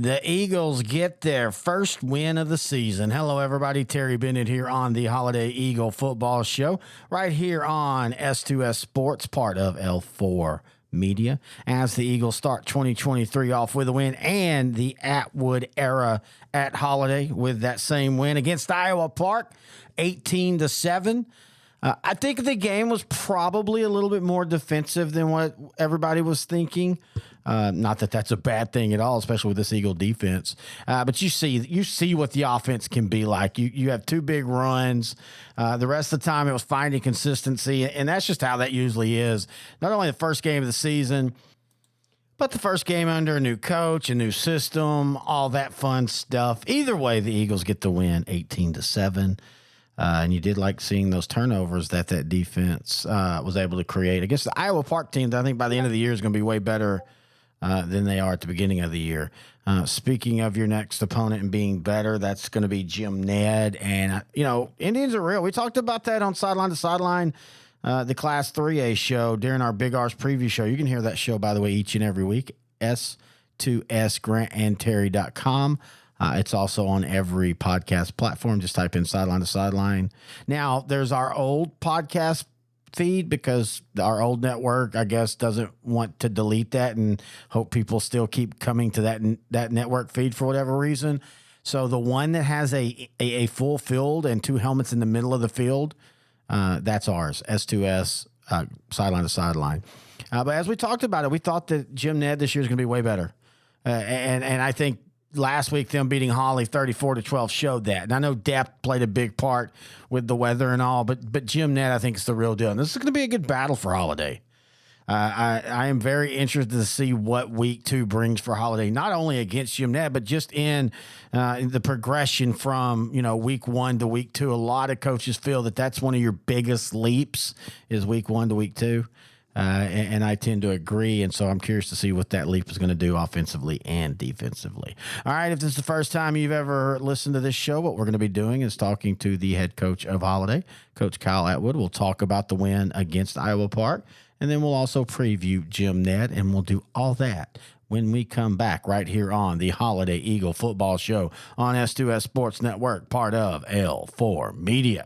The Eagles get their first win of the season. Hello, everybody. Terry Bennett here on the Holliday Eagle Football Show, right here on S2S Sports, part of L4 Media, as the Eagles start 2023 off with a win and the Atwood era at Holliday with that same win against Iowa Park, 18-7. I think the game was probably a little bit more defensive than what everybody was thinking. Not that that's a bad thing at all, especially with this Eagle defense. But you see what the offense can be like. You have two big runs. The rest of the time it was finding consistency, and that's just how that usually is. Not only the first game of the season, but the first game under a new coach, a new system, all that fun stuff. Either way, the Eagles get the win, 18-7. And you did like seeing those turnovers that defense was able to create against the Iowa Park team that I think by the end of the year is going to be way better than they are at the beginning of the year. Speaking of your next opponent and being better, that's going to be Jim Ned. And, Indians are real. We talked about that on Sideline to Sideline, the Class 3A show during our Big R's preview show. You can hear that show, by the way, each and every week, s2sgrantandterry.com. It's also on every podcast platform. Just type in Sideline to Sideline. Now, there's our old podcast feed because our old network, I guess, doesn't want to delete that and hope people still keep coming to that network feed for whatever reason. So the one that has a full field and two helmets in the middle of the field, that's ours, S2S, Sideline to Sideline. But as we talked about it, we thought that Jim Ned this year is going to be way better. And I think last week, them beating Holly 34-12 showed that. And I know depth played a big part with the weather and all, but Jim Ned, I think, is the real deal. And this is going to be a good battle for Holliday. I am very interested to see what week 2 brings for Holliday, not only against Jim Ned, but just in the progression from, week 1 to week 2. A lot of coaches feel that that's one of your biggest leaps is week 1 to week 2. And I tend to agree, and so I'm curious to see what that leap is going to do offensively and defensively. All right, if this is the first time you've ever listened to this show, what we're going to be doing is talking to the head coach of Holliday, Coach Kyle Atwood. We'll talk about the win against Iowa Park, and then we'll also preview Jim Ned, and we'll do all that when we come back right here on the Holliday Eagle Football Show on S2S Sports Network, part of L4 Media.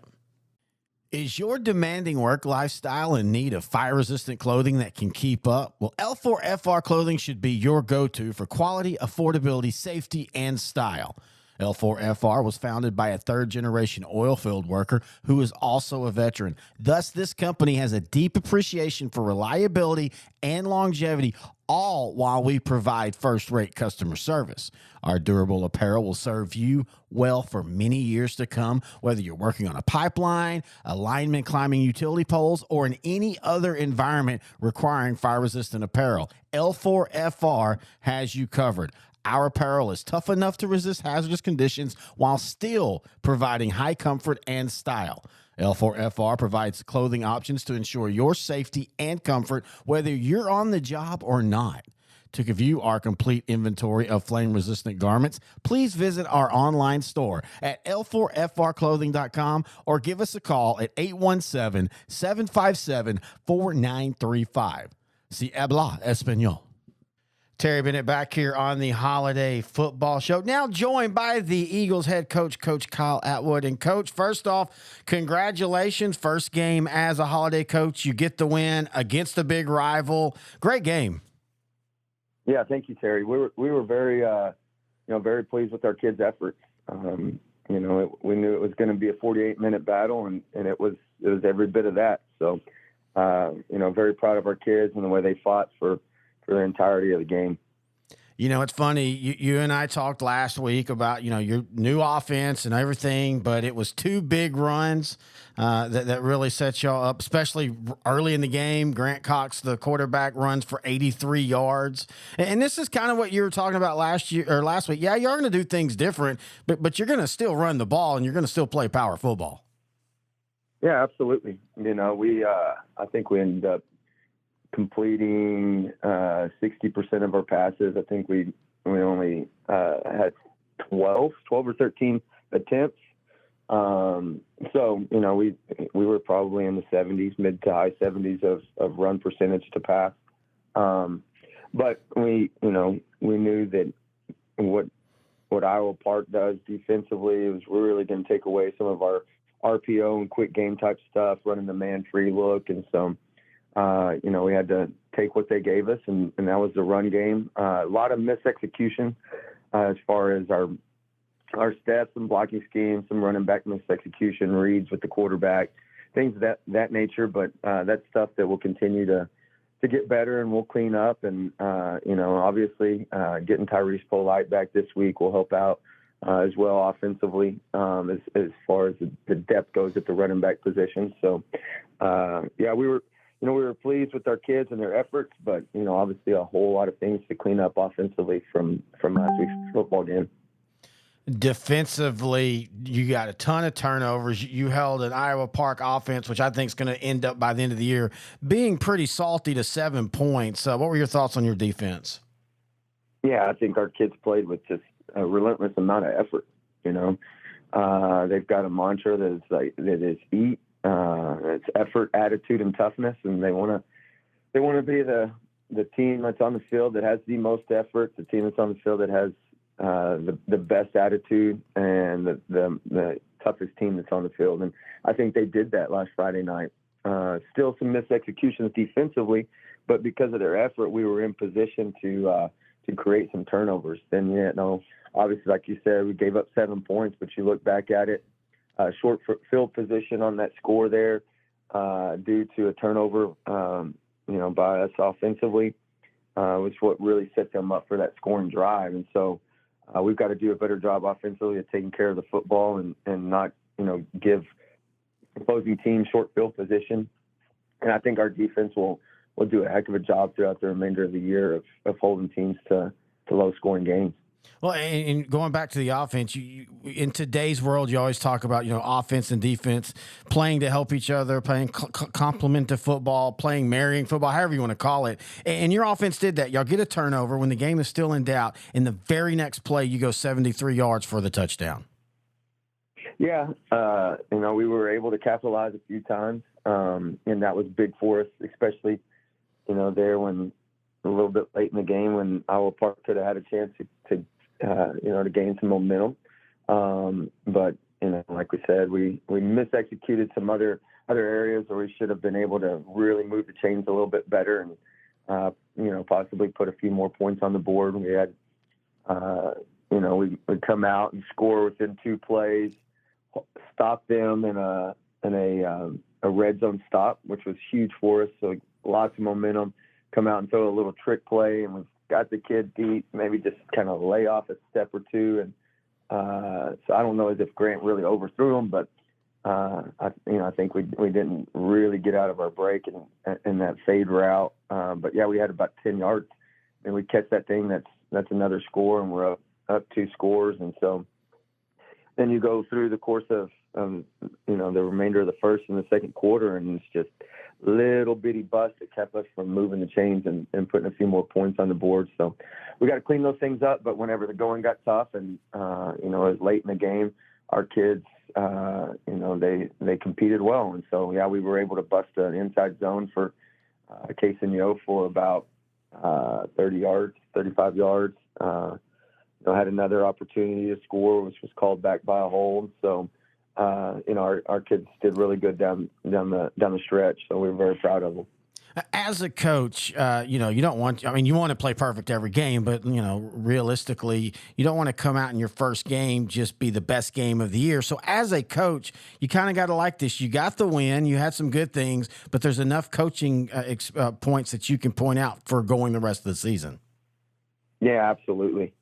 Is your demanding work lifestyle in need of fire-resistant clothing that can keep up? Well, L4FR clothing should be your go-to for quality, affordability, safety, and style. L4FR was founded by a third-generation oil field worker who is also a veteran. Thus, this company has a deep appreciation for reliability and longevity, all while we provide first-rate customer service. Our durable apparel will serve you well for many years to come, whether you're working on a pipeline, a lineman climbing utility poles, or in any other environment requiring fire-resistant apparel. L4FR has you covered. Our apparel is tough enough to resist hazardous conditions while still providing high comfort and style. L4FR provides clothing options to ensure your safety and comfort, whether you're on the job or not. To view our complete inventory of flame-resistant garments, please visit our online store at l4frclothing.com or give us a call at 817-757-4935. Si habla español. Terry Bennett back here on the Holliday Football Show. Now joined by the Eagles head coach, Coach Kyle Atwood. And, Coach, first off, congratulations. First game as a Holliday coach. You get the win against a big rival. Great game. Yeah, thank you, Terry. We were very, very pleased with our kids' efforts. We knew it was going to be a 48-minute battle, and it was every bit of that. So, very proud of our kids and the way they fought for the entirety of the game. It's funny. You and I talked last week about, your new offense and everything, but it was two big runs that really set y'all up, especially early in the game. Grant Cox, the quarterback, runs for 83 yards. And this is kind of what you were talking about last week. Yeah, you're going to do things different, but you're going to still run the ball and you're going to still play power football. Yeah, absolutely. I think we ended up completing 60% of our passes. I think we only had 12 or 13 attempts. So we were probably in the 70s, mid to high 70s of run percentage to pass. But we knew that what Iowa Park does defensively is we're really going to take away some of our RPO and quick game type stuff, running the man-free look. And so, we had to take what they gave us, and that was the run game. A lot of misexecution as far as our steps and blocking schemes, some running back misexecution, reads with the quarterback, things of that nature. But that's stuff that will continue to get better, and we'll clean up. And, obviously getting Tyrese Polite back this week will help out as well offensively as far as the depth goes at the running back position. So, we were pleased with our kids and their efforts, but, obviously a whole lot of things to clean up offensively from last week's football game. Defensively, you got a ton of turnovers. You held an Iowa Park offense, which I think is going to end up by the end of the year being pretty salty, to 7 points. What were your thoughts on your defense? Yeah, I think our kids played with just a relentless amount of effort. They've got a mantra that is eat. It's effort, attitude, and toughness, and they want to be the team that's on the field that has the most effort, the team that's on the field that has the best attitude, and the toughest team that's on the field. And I think they did that last Friday night. Still some misexecutions defensively, but because of their effort, we were in position to create some turnovers. Then, obviously, like you said, we gave up 7 points, but you look back at it, short field position on that score there due to a turnover, by us offensively, was what really set them up for that scoring drive. And so we've got to do a better job offensively of taking care of the football and not, give opposing teams short field position. And I think our defense will do a heck of a job throughout the remainder of the year of holding teams to low scoring games. Well, and going back to the offense, you in today's world, you always talk about, offense and defense playing to help each other, playing complement to football, playing marrying football, however you want to call it. And your offense did that. Y'all get a turnover when the game is still in doubt. In the very next play, you go 73 yards for the touchdown. Yeah, we were able to capitalize a few times, and that was big for us, especially, there when a little bit late in the game when Iowa Park could have had a chance to gain some momentum. But, like we said, we misexecuted some other areas where we should have been able to really move the chains a little bit better and, possibly put a few more points on the board. We had, we'd come out and score within 2 plays, stop them in a red zone stop, which was huge for us. So lots of momentum, come out and throw a little trick play, and we've got the kid deep, maybe just kind of lay off a step or two. And so I don't know as if Grant really overthrew him, but I think we didn't really get out of our break in that fade route. But yeah, we had about 10 yards, and we catch that thing. That's another score, and we're up 2 scores. And so then you go through the course of the remainder of the first and the second quarter, and it's just little bitty busts that kept us from moving the chains and putting a few more points on the board. So we got to clean those things up. But whenever the going got tough and, it was late in the game, our kids, they competed well. And so, yeah, we were able to bust an inside zone for Case and Yo for about 30 yards, 35 yards. Had another opportunity to score, which was called back by a hold. So, our kids did really good down the stretch. So we were very proud of them. As a coach, you don't want, you want to play perfect every game, but, realistically, you don't want to come out in your first game, just be the best game of the year. So as a coach, you kind of got to like this. You got the win, you had some good things, but there's enough coaching points that you can point out for going the rest of the season. Yeah, absolutely.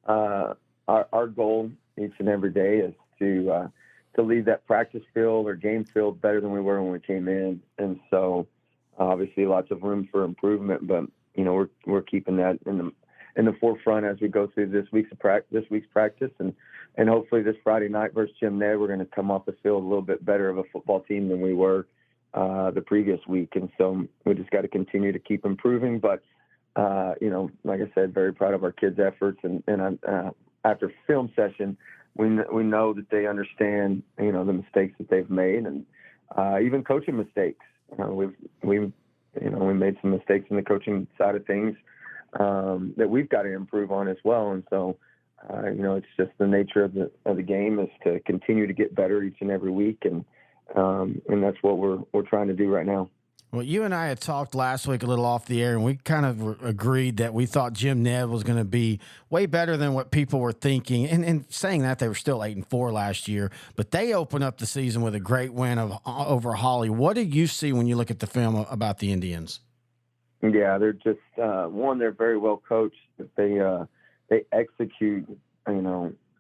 Our goal each and every day is to leave that practice field or game field better than we were when we came in. And so obviously lots of room for improvement, but we're keeping that in the forefront as we go through this week's practice, and hopefully this Friday night versus Jim Ned, we're going to come off the field a little bit better of a football team than we were the previous week. And so we just got to continue to keep improving. But like I said, very proud of our kids' efforts, and after film session, we know that they understand, the mistakes that they've made, and even coaching mistakes. We made some mistakes in the coaching side of things that we've got to improve on as well. And so, it's just the nature of the game is to continue to get better each and every week. And that's what we're trying to do right now. Well, you and I had talked last week a little off the air, and we kind of agreed that we thought Jim Ned was going to be way better than what people were thinking. And saying that, they were still 8-4 last year, but they opened up the season with a great win over Holly. What do you see when you look at the film about the Indians? Yeah, they're just they're very well coached. They execute,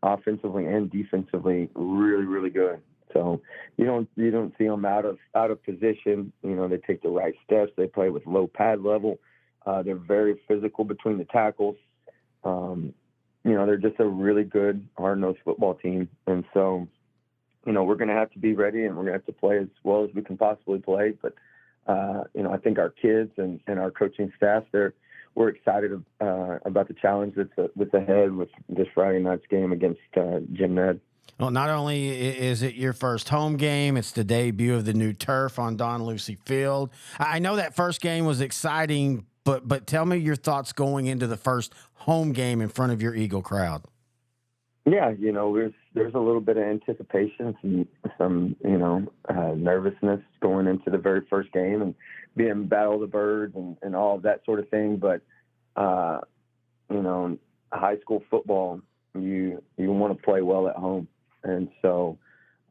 offensively and defensively really, really good. So you don't see them out of position. They take the right steps. They play with low pad level. They're very physical between the tackles. They're just a really good hard-nosed football team. And so, we're going to have to be ready, and we're going to have to play as well as we can possibly play. But I think our kids and our coaching staff, we're excited about the challenge that's ahead with this Friday night's game against Jim Ned. Well, not only is it your first home game, it's the debut of the new turf on Don Lucy Field. I know that first game was exciting, but tell me your thoughts going into the first home game in front of your Eagle crowd. Yeah, there's a little bit of anticipation, some nervousness going into the very first game and being Battle of the Birds and all of that sort of thing. But high school football, you want to play well at home. And so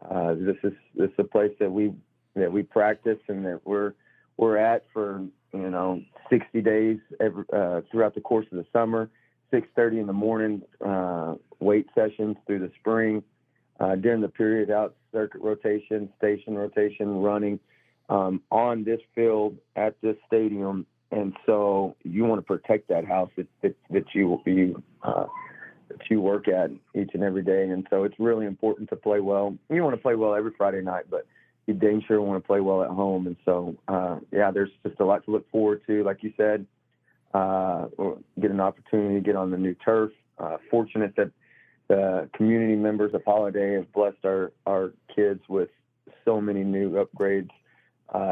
this is a place that we practice and that we're at for 60 days throughout the course of the summer. 6:30 in the morning weight sessions through the spring. During the period out circuit rotation, station rotation, running on this field at this stadium. And so you want to protect that house that you work at each and every day. And so it's really important to play well. You want to play well every Friday night, but you dang sure want to play well at home. And so, there's just a lot to look forward to. Like you said, we'll get an opportunity to get on the new turf. Fortunate that the community members of Holliday have blessed our kids with so many new upgrades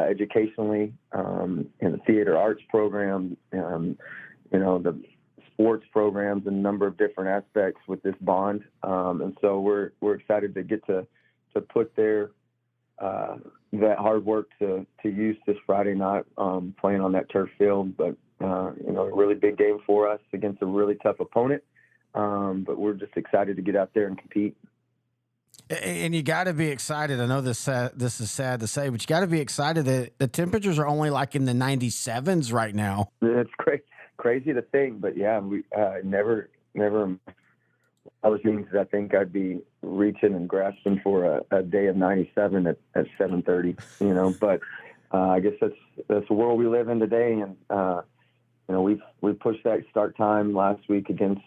educationally, in the theater arts program, the sports programs and a number of different aspects with this bond. And so we're excited to get to put that hard work to use this Friday night, playing on that turf field. But, a really big game for us against a really tough opponent. But we're just excited to get out there and compete. And you got to be excited. I know this is sad to say, but you got to be excited that the temperatures are only like in the 97s right now. It's crazy to think, but yeah, we never. I was thinking I think I'd be reaching and grasping for a day of 97 at 7:30. But I guess that's the world we live in today, and we pushed that start time last week against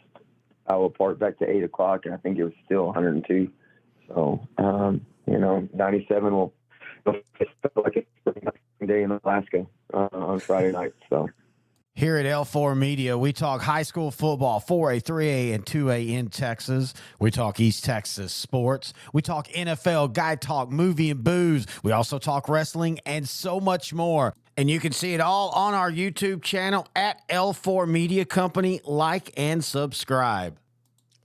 Iowa Park back to 8 o'clock, and I think it was still 102. So 97 will feel like it's a day in Alaska on Friday night. So. Here at L4 Media, we talk high school football, 4A, 3A, and 2A in Texas. We talk East Texas sports. We talk NFL, guy talk, movie and booze. We also talk wrestling and so much more. And you can see it all on our YouTube channel at L4 Media Company. Like and subscribe.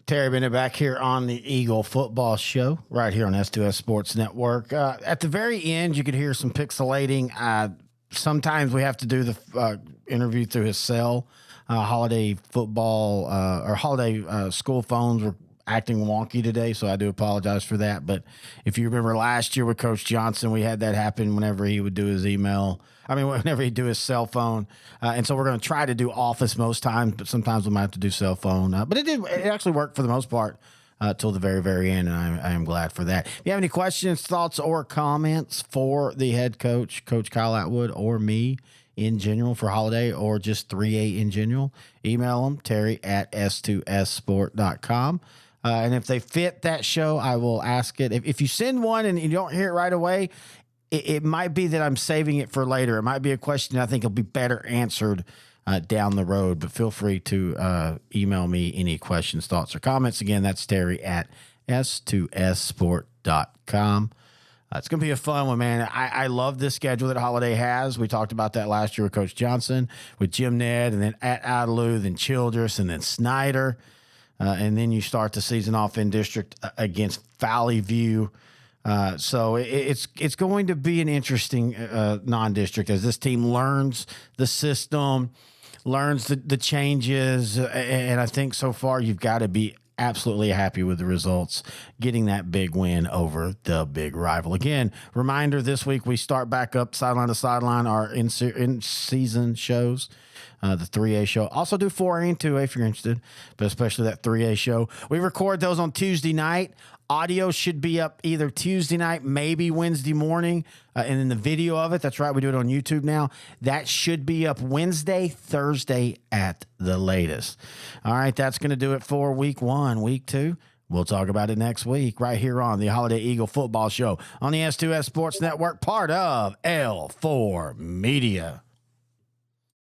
Terry Bennett back here on the Eagle Football Show, right here on S2S Sports Network. At the very end, you could hear some pixelating. Sometimes we have to do the interview through his cell. Holiday football or holiday school phones were acting wonky today, so I do apologize for that. But if you remember last year with Coach Johnson, we had that happen whenever he would do his whenever he'd do his cell phone. And so we're going to try to do office most times, but sometimes we might have to do cell phone. But it actually worked for the most part till the very, very end, and I am glad for that. If you have any questions, thoughts, or comments for the head coach, Coach Kyle Atwood, or me in general for Holiday, or just 3A in general, email them, terry@s2ssport.com. And if they fit that show, I will ask it. If you send one and you don't hear it right away, it might be that I'm saving it for later. It might be a question I think will be better answered down the road, but feel free to email me any questions, thoughts, or comments. Again, that's Terry@s2ssport.com. It's going to be a fun one, man. I love this schedule that Holiday has. We talked about that last year with Coach Johnson, with Jim Ned, and then at Adelaide, then Childress, and then Snyder. And then you start the season off in district against Valley View. So it's going to be an interesting non-district as this team learns the system, learns the changes. And I think so far you've got to be absolutely happy with the results, getting that big win over the big rival. Again, reminder, this week we start back up sideline to sideline, our in-season shows. The 3A show. Also do 4A and 2A if you're interested, but especially that 3A show. We record those on Tuesday night. Audio should be up either Tuesday night, maybe Wednesday morning, and then the video of it, that's right, we do it on YouTube now. That should be up Wednesday, Thursday at the latest. All right, that's going to do it for week 1. Week 2, we'll talk about it next week right here on the Holliday Eagle Football Show on the S2S Sports Network, part of L4 Media.